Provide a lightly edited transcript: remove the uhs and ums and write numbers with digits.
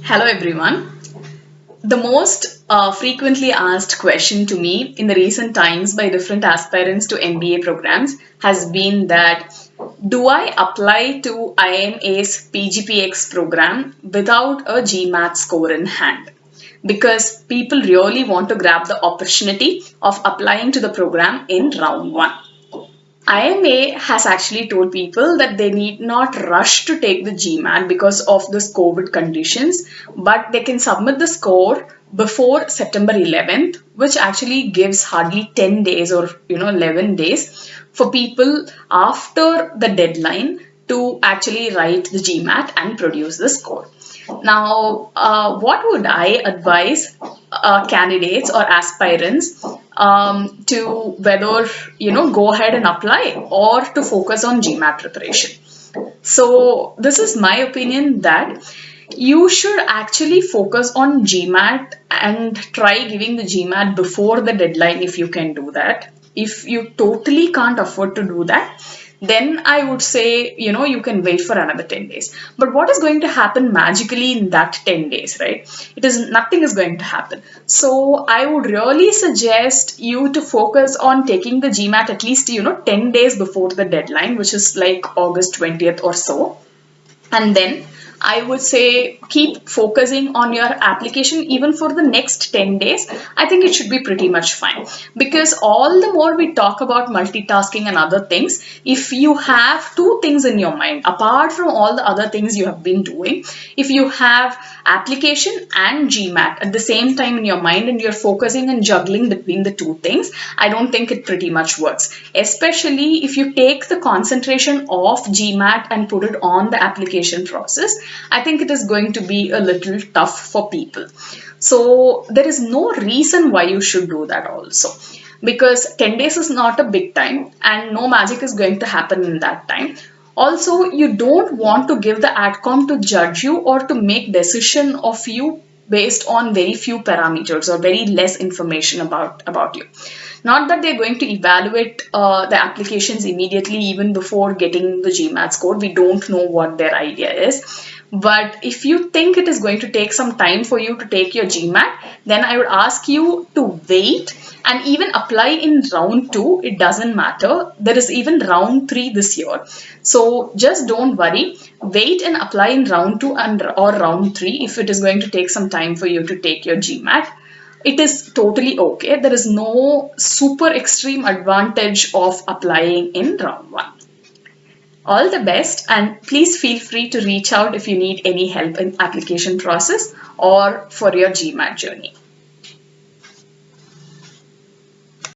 Hello everyone. The most frequently asked question to me in the recent times by different aspirants to MBA programs has been that do I apply to IMA's PGPX program without a GMAT score in hand? Because people really want to grab the opportunity of applying to the program in round one. IMA has actually told people that they need not rush to take the GMAT because of this COVID conditions, but they can submit the score before September 11th, which actually gives hardly 10 days or 11 days for people after the deadline to actually write the GMAT and produce the score. Now, what would I advise candidates or aspirants to whether go ahead and apply or to focus on GMAT preparation? So this is my opinion that you should actually focus on GMAT and try giving the GMAT before the deadline if you can do that. If you totally can't afford to do that, then I would say, you can wait for another 10 days. But what is going to happen magically in that 10 days, right? Nothing is going to happen. So I would really suggest you to focus on taking the GMAT at least, 10 days before the deadline, which is like August 20th or so. And then I would say keep focusing on your application even for the next 10 days. I think it should be pretty much fine because all the more we talk about multitasking and other things, if you have two things in your mind, apart from all the other things you have been doing, if you have application and GMAT at the same time in your mind and you're focusing and juggling between the two things, I don't think it pretty much works. Especially if you take the concentration of GMAT and put it on the application process, I think it is going to be a little tough for people. So there is no reason why you should do that also. Because 10 days is not a big time and no magic is going to happen in that time. Also, you don't want to give the AdCom to judge you or to make decision of you based on very few parameters or very less information about you. Not that they're going to evaluate the applications immediately even before getting the GMAT score. We don't know what their idea is. But if you think it is going to take some time for you to take your GMAT, then I would ask you to wait and even apply in round 2. It doesn't matter. There is even round 3 this year. So just don't worry. Wait and apply in round 2 or round 3 if it is going to take some time for you to take your GMAT. It is totally okay. There is no super extreme advantage of applying in round 1. All the best, and please feel free to reach out if you need any help in application process or for your GMAT journey.